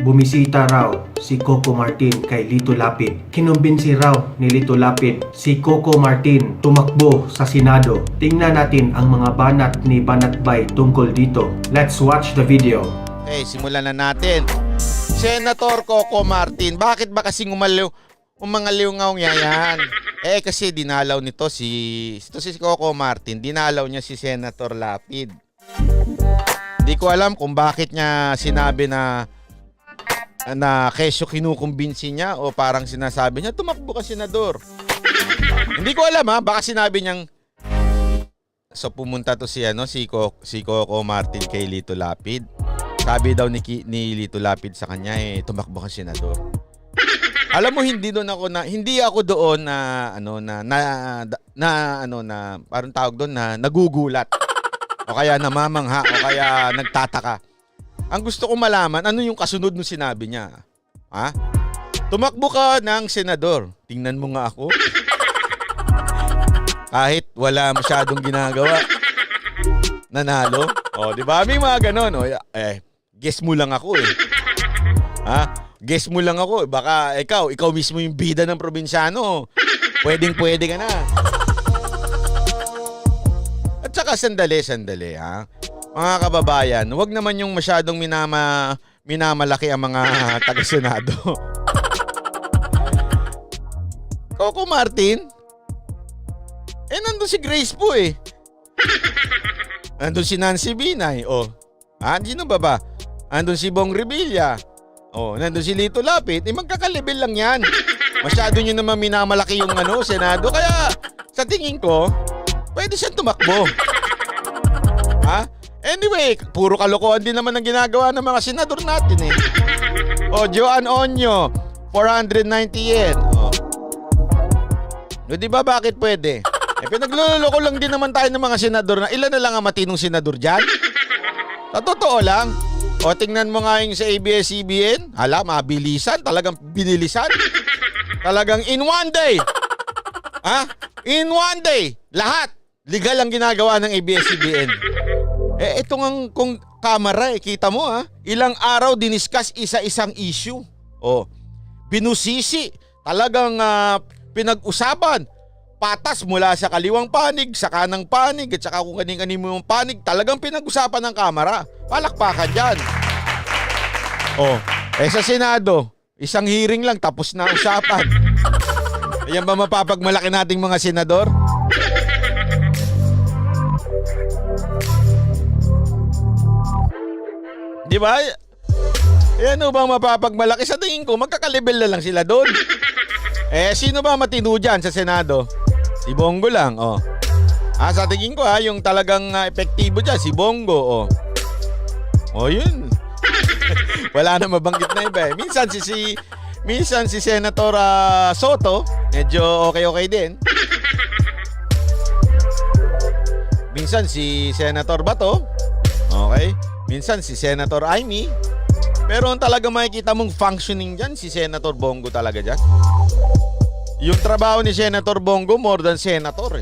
Bumisita raw si Coco Martin kay Lito Lapid. Kinumbinsi raw ni Lito Lapid si Coco Martin tumakbo sa Senado. Tingnan natin ang mga banat ni Banatbay tungkol dito. Let's watch the video. Okay, simulan na natin. Senator Coco Martin, bakit ba kasing umangaliw nga yan? Kasi dinalaw nito si Coco Martin, dinalaw niya si Senator Lapid. Hindi ko alam kung bakit niya sinabi na kesyo kinukumbinsi niya o parang sinasabi niya tumakbo ka senador. Hindi ko alam baka sinabi niyang so pumunta to si Coco Martin kay Lito Lapid. Sabi daw ni Lito Lapid sa kanya tumakbo ka senador. Alam mo hindi ako doon parang tawag doon na nagugulat o kaya namamangha o kaya nagtataka. Ang gusto ko malaman, ano yung kasunod ng sinabi niya? Tumakbo ka ng senador. Tingnan mo nga ako. Kahit wala masyadong ginagawa. Nanalo. Di ba? May mga ganon. Guess mo lang ako Guess mo lang ako. Baka ikaw mismo yung bida ng probinsyano. Pwedeng-pwede ka na. At saka sandali mga kababayan, wag naman yung masyadong minamalaki ang mga taga-senado. Coco Martin? Nandun si Grace po Nandun si Nancy Binay. Sino ba? Nandun si Bong Revilla. Nandun si Lito Lapid. Magkakalibel lang yan. Masyado nyo naman minamalaki yung senado. Kaya sa tingin ko, pwede siyang tumakbo. Anyway, puro kalokohan din naman ang ginagawa ng mga senador natin Joan Onyo, 490 yen. Di ba bakit pwede? Pinagluloko lang din naman tayo ng mga senador na ilan na lang ang matinong senador dyan? Sa totoo lang. Tingnan mo nga yung sa ABS-CBN. Mabilisan. Talagang binilisan. Talagang in one day. In one day. Lahat. Legal ang ginagawa ng ABS-CBN. Ito kung kamera kita mo ilang araw diniscuss isa-isang issue. Binusisi, talagang pinag-usapan. Patas mula sa kaliwang panig, sa kanang panig, at saka kung kaning-kanin mo yung panig, talagang pinag-usapan ng kamera. Palakpakan dyan. Sa Senado, isang hearing lang tapos na usapan. Ayan ba mapapagmalaki nating mga senador? Di ba? Ano ba mapapagmalaki? Sa tingin ko, magkakalibel na lang sila doon. Sino ba matino dyan sa Senado? Si Bongo lang, sa tingin ko yung talagang epektibo dyan, si Bongo, yun. Wala na mabanggit na iba Minsan si Senator Soto, medyo okay din. Minsan si Senator Bato, okay. Minsan si Senator Amy. Pero ang talaga makikita mong functioning dyan, si Senator Bongo talaga dyan. Yung trabaho ni Senator Bongo, more than Senator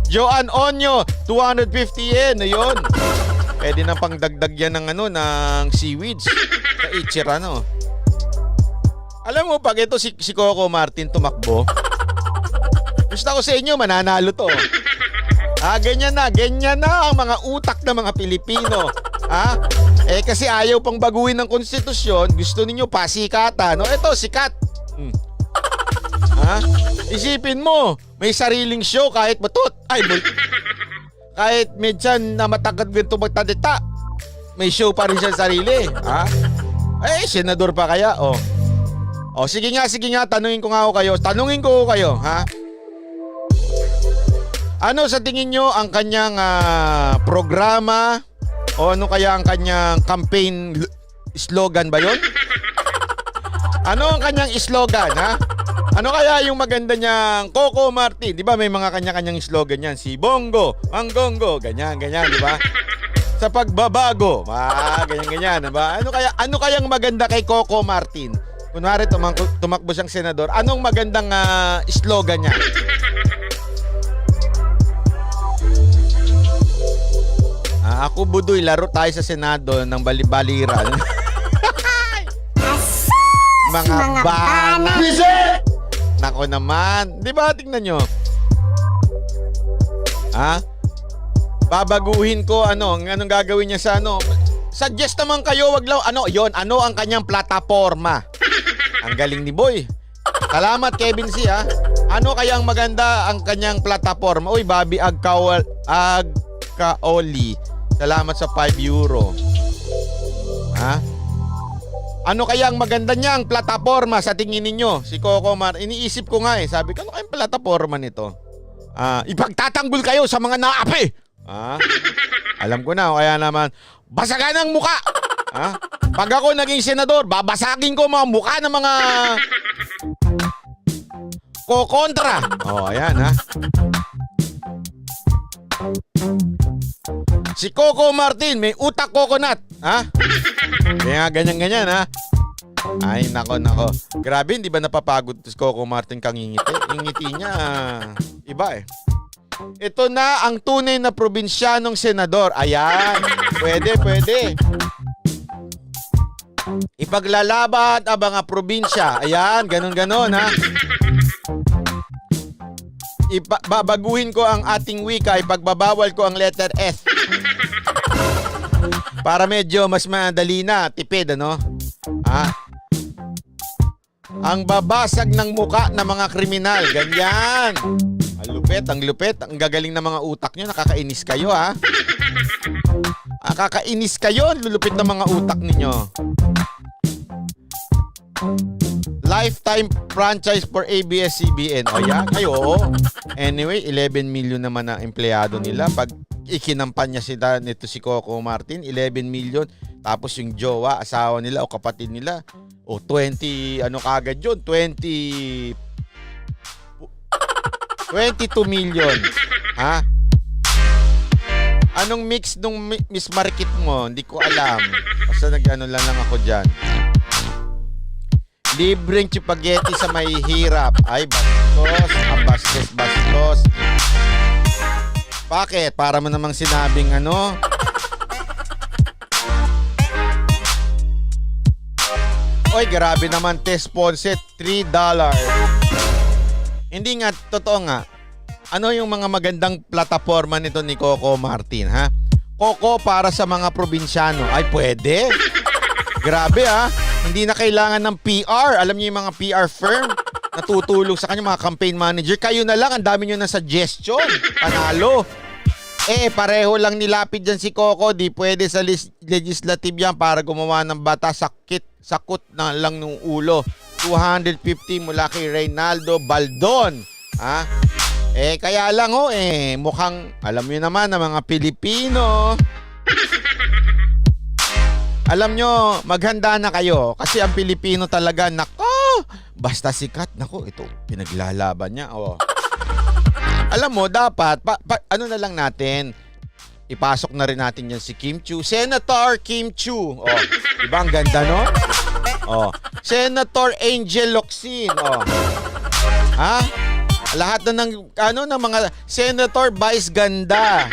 Joan Onyo, 250 yen. Ayun. Pwede na pang dagdag yan ng seaweeds. Sa Ichira, Alam mo, pag ito si Coco Martin tumakbo, gusto ko sa inyo, mananalo to. Ganyan na ang mga utak ng mga Pilipino. Kasi ayaw pang baguhin ng konstitusyon, gusto ninyo pasikatan. Ito, sikat. Isipin mo, may sariling show kahit batot. Kahit medyan na matagad ganito magtadita, may show pa rin siya sarili. Senador pa kaya? Sige nga, tanungin ko kayo, Ano sa tingin nyo ang kanyang programa o ano kaya ang kanyang campaign slogan ba yun? Ano ang kanyang slogan, Ano kaya yung maganda niyang Coco Martin? Di ba may mga kanya-kanyang slogan yan? Si Bongo, Manggongo, ganyan, di ba? Sa pagbabago, ganyan, diba? Ano kayang maganda kay Coco Martin? Kunwari tumakbo siyang senador, anong magandang slogan niya? Ako, Budoy, laro tayo sa Senado ng bali-baliran. mga banat. Nako naman. Di ba? Tingnan nyo. Ha? Babaguhin ko anong gagawin niya sa ano. Suggest naman kayo, wag lang ano ang kanyang plataforma. Ang galing ni Boy. Salamat Kevin C ha. Ano kaya ang maganda ang kanyang plataforma? Uy, Bobby Agkaoli. Salamat sa 5 euro. Ha? Ano kaya ang maganda niya ang plataforma sa tingin ninyo? Si Coco Mar, iniisip ko nga sabi ko, ano kayang plataforma nito? Ipagtatanggol kayo sa mga naapi. Alam ko na, kaya naman, basagan ang muka. Pag ako naging senador, babasagin ko mga muka ng mga kokontra. Ayan ha. Si Coco Martin, may utak coconut. Kaya ganyan-ganyan ha. Ay, nako. Grabe, hindi ba napapagod si Coco Martin kang ngingiti? Yung ngiti niya, iba Ito na ang tunay na probinsyanong senador. Ayan, pwede. Ipaglalaban ang mga probinsya. Ayan, ganun ha. Babaguhin ko ang ating wika, ipagbabawal ko ang letter S. Para medyo mas madali na, tipid Ang babasag ng muka ng mga kriminal. Ganyan. Ang lupit. Ang gagaling ng mga utak nyo. Nakakainis kayo Nakakainis kayo. Ang lulupit ng mga utak ninyo. Lifetime franchise for ABS-CBN. Yan. Anyway, 11 million naman na empleyado nila. Pag ikinampanya sila nito si Coco Martin, 11 million. Tapos yung jowa, asawa nila o kapatid nila, 20, kagad yun? 22 million. Anong mix nung Miss Marikit mo? Hindi ko alam. Basta lang ako dyan. Libreng chipageti sa may hirap. Ay, bastos. Ang bastos. Bakit? Para mo namang sinabing Oy, grabe naman. Test Ponset, $3. Hindi nga, totoo nga. Ano yung mga magandang plataforma nito ni Coco Martin, Coco para sa mga probinsyano. Ay, pwede. Grabe, Hindi na kailangan ng PR. Alam niyo yung mga PR firm na tutulong sa kanya, mga campaign manager. Kayo na lang, ang dami niyo ng suggestion. Panalo. Pareho lang nilapid dyan si Coco. Di pwede sa legislative yan para gumawa ng batas. Sakot na lang ng ulo. 250 mula kay Reynaldo Baldon. Kaya lang mukhang alam niyo naman ng mga Pilipino. Alam nyo, maghanda na kayo. Kasi ang Pilipino talaga, basta sikat. Ito, pinaglalaban niya. Alam mo, dapat, na lang natin, ipasok na rin natin yan si Kim Chiu. Senator Kim Chiu. Diba ang ganda, no? Senator Angel Locsin. Lahat na ng mga Senator Vice Ganda.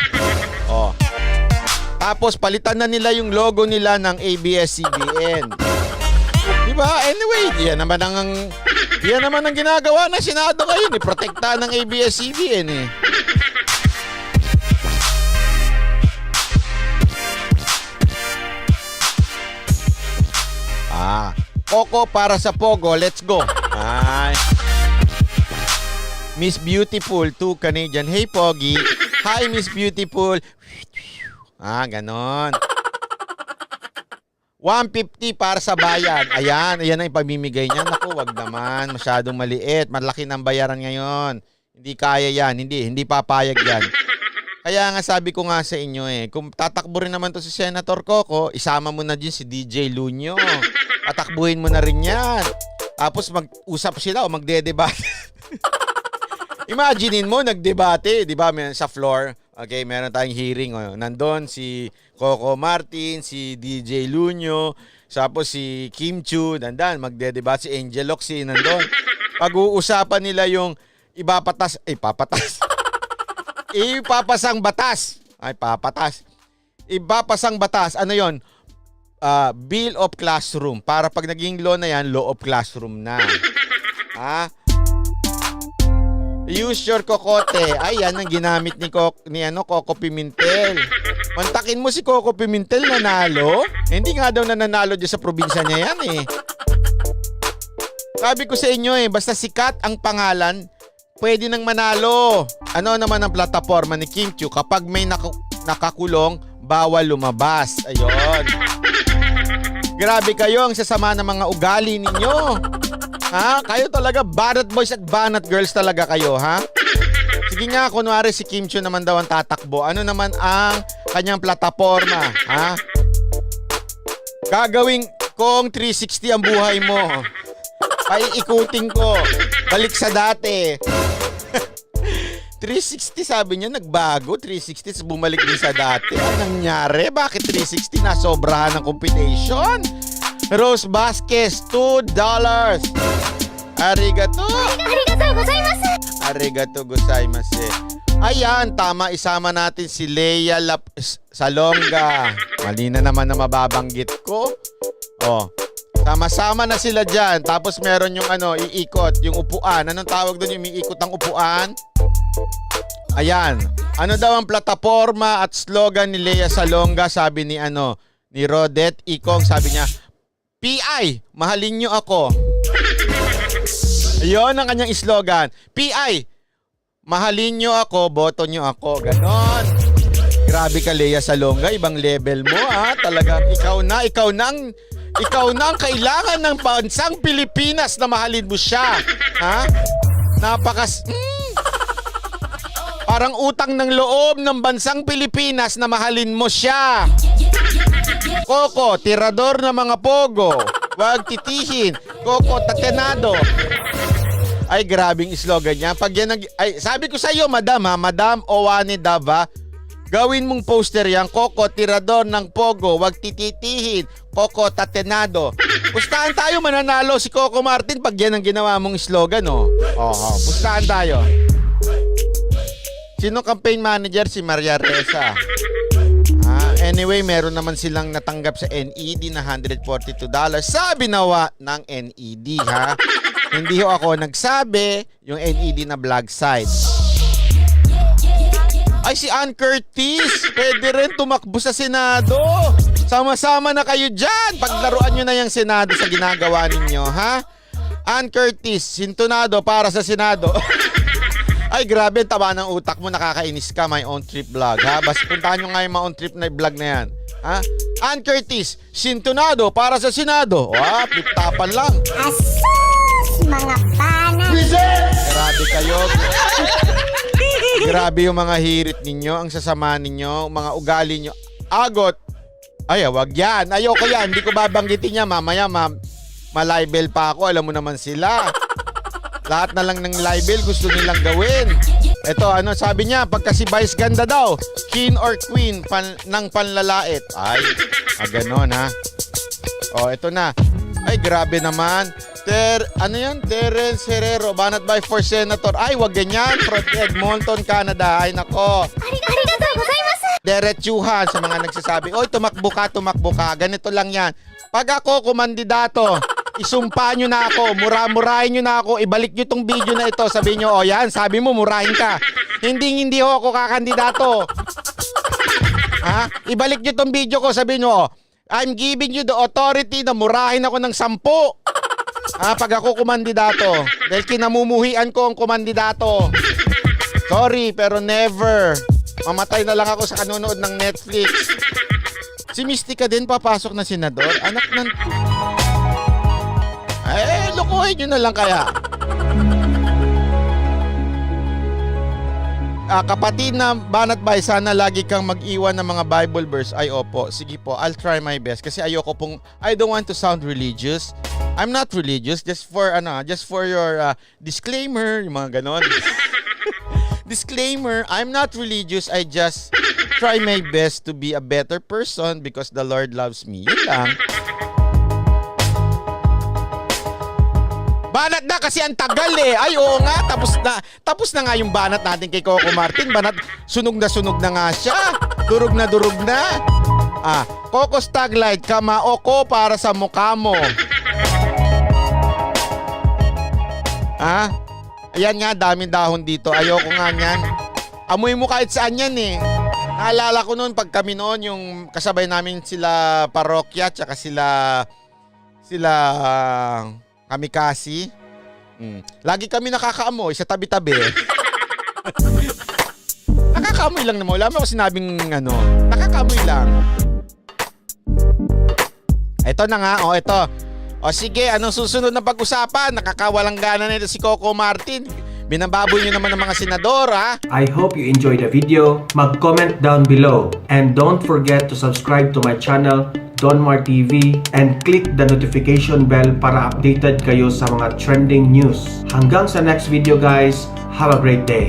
Tapos palitan na nila yung logo nila ng ABS-CBN. Diba? Anyway, yan naman ang ginagawa ng Senado ngayon. Protekta ng ABS-CBN Coco para sa Pogo. Let's go. Miss Beautiful to Canadian. Hey, Pogi. Hi, Miss Beautiful. Ganon. 150 para sa bayan. Ayan ang ipamimigay niya. Naku, wag naman. Masyadong maliit. Malaki ng bayaran ngayon. Hindi kaya yan. Hindi papayag yan. Kaya nga sabi ko nga sa inyo kung tatakbo rin naman to si Senator Coco, isama mo na din si DJ Lunyo. Patakbuhin mo na rin yan. Tapos mag-usap sila o magdedebate. Imaginein mo, nagdebate, di ba, sa floor. Okay, meron tayong hearing. Nandun si Coco Martin, si DJ Lunyo, tapos si Kim Chiu, nandun, magdedebate si Angel Locsin, nandun. Pag-uusapan nila yung ipapasang batas. Ipapasang batas. Ano yon? Bill of Classroom. Para pag naging law na yan, law of classroom na. Ha? Use your kokote. Ay, yan ang ginamit ni Coco Pimentel. Mantakin mo si Coco Pimentel nanalo. Hindi nga daw nanalo dyan sa probinsya niya yan eh. Sabi ko sa inyo basta sikat ang pangalan, pwede nang manalo. Ano naman ang plataforma ni Kim Chiu? Kapag may nakakulong, bawal lumabas. Ayun. Grabe kayo, ang sasama ng mga ugali ninyo. Ha? Kayo talaga, banat boys at banat girls talaga kayo, ha? Sige nga, kunwari si Kim Chiu naman daw ang tatakbo. Ano naman ang kanyang plataforma, ha? Gagawin kong 360 ang buhay mo. Paiikutin ko. Balik sa dati. 360 sabi niya, nagbago. 360 bumalik din sa dati. Ano nangyari? Bakit 360 na sobrahan ng computation? Rose Vasquez, $2. Arigato. Arigato gozaimasu. Ayan, tama. Isama natin si Leia Salonga. Mali na naman na mababanggit ko. Oh. Sama-sama na sila dyan. Tapos meron yung iikot, yung upuan. Anong tawag doon yung iikot ng upuan? Ayan. Ano daw ang plataforma at slogan ni Leia Salonga? Sabi ni Rodette Ikong, sabi niya, PI, mahalin nyo ako. Ayun ang kanyang slogan. PI, mahalin nyo ako, boto nyo ako. Ganon. Grabe ka, Leia Salonga. Ibang level mo, ha? Talagang ikaw na ang kailangan ng bansang Pilipinas na mahalin mo siya. Ha? Parang utang ng loob ng bansang Pilipinas na mahalin mo siya. Coco, tirador ng mga pogo. Huwag titihin. Coco, tatenado. Ay, grabing slogan niya. Pag yan sabi ko sa iyo, madam Owane Dava, gawin mong poster yan. Coco, tirador ng pogo. Huwag tititihin. Coco, tatenado. Pustahan tayo, mananalo si Coco Martin pag yan ang ginawa mong slogan, oh. Pustahan tayo. Sino campaign manager? Si Maria Reza. Anyway, meron naman silang natanggap sa NED na $142. Sabi nawa ng NED, ha? Hindi ho ako nagsabi, yung NED na vlog site. Ay, si Ann Curtis, pwede rin tumakbo sa Senado. Sama-sama na kayo dyan. Paglaruan nyo na yung Senado sa ginagawa ninyo, ha? Ann Curtis, sintonado para sa Senado. Ay, grabe, taba ng utak mo, nakakainis ka, my own trip vlog, ha? Bas, puntahan nyo nga yung my own trip na vlog na yan, ha? Ann Curtis, sintonado para sa Senado. Piptapan lang. Asus, mga panas. Grabe kayo. Grabe yung mga hirit ninyo, ang sasama ninyo, mga ugali nyo. Agot. Ay, wag yan. Ayoko yan. Hindi ko babanggitin niya. Mamaya, malibel pa ako. Alam mo naman sila. Lahat na lang ng libel gusto nilang gawin. Ito, sabi niya, pagka si Vice ganda daw, king or queen ng panlalait. Ay, ganon, ha? Ito na. Ay, grabe naman. Terence Herrero, banat by for Senator. Ay, wag ganyan. From Edmonton, Canada. Ay, nako. Arigatou gozaimasu. Diretsuhan sa mga nagsasabi, oy, tumakbo ka. Ganito lang yan. Pag ako kumandidato, isumpa nyo na ako, murahin nyo na ako, ibalik nyo tong video na ito. Sabi nyo, yan, sabi mo, murahin ka. Hindi ho ako kakandidato. Ha? Ibalik nyo tong video ko, sabi nyo, I'm giving you the authority na murahin ako ng 10. Pag ako kumandidato. Dahil kinamumuhian ko ang kumandidato. Sorry, pero never. Mamatay na lang ako sa kanunood ng Netflix. Si Mystica din papasok na senador. Anak ng... lokohin nyo na lang kaya. Kapatid na banat bay, sana lagi kang mag-iwan ng mga Bible verse. Ay, opo. Sige po, I'll try my best. Kasi ayoko pong... I don't want to sound religious. I'm not religious. Just for your disclaimer. Yung mga ganon. Disclaimer, I'm not religious. I just try my best to be a better person because the Lord loves me. Yun lang. Banat na kasi ang tagal eh. Ay, oo nga. Tapos na nga yung banat natin kay Coco Martin. Banat, sunog na nga siya. Durog na. Cocos Taglight, kamaoko para sa mukha mo. Ha? Ayan nga, daming dahon dito. Ayoko nga niyan. Amoy mo kahit saan yan eh. Naalala ko noon pag kami noon, yung kasabay namin sila parokya, tsaka sila kamikasi. Lagi kami nakakaamoy sa tabi-tabi. Nakakaamoy lang naman. Wala mo ako sinabing ano. Nakakaamoy lang. Ito na nga. Ito. Sige, anong susunod na pag-usapan? Nakakawalang gana nito si Coco Martin. Binababoy nyo naman ng mga senador, ha? I hope you enjoyed the video. Mag-comment down below. And don't forget to subscribe to my channel, Donmar TV, and click the notification bell para updated kayo sa mga trending news. Hanggang sa next video guys, have a great day.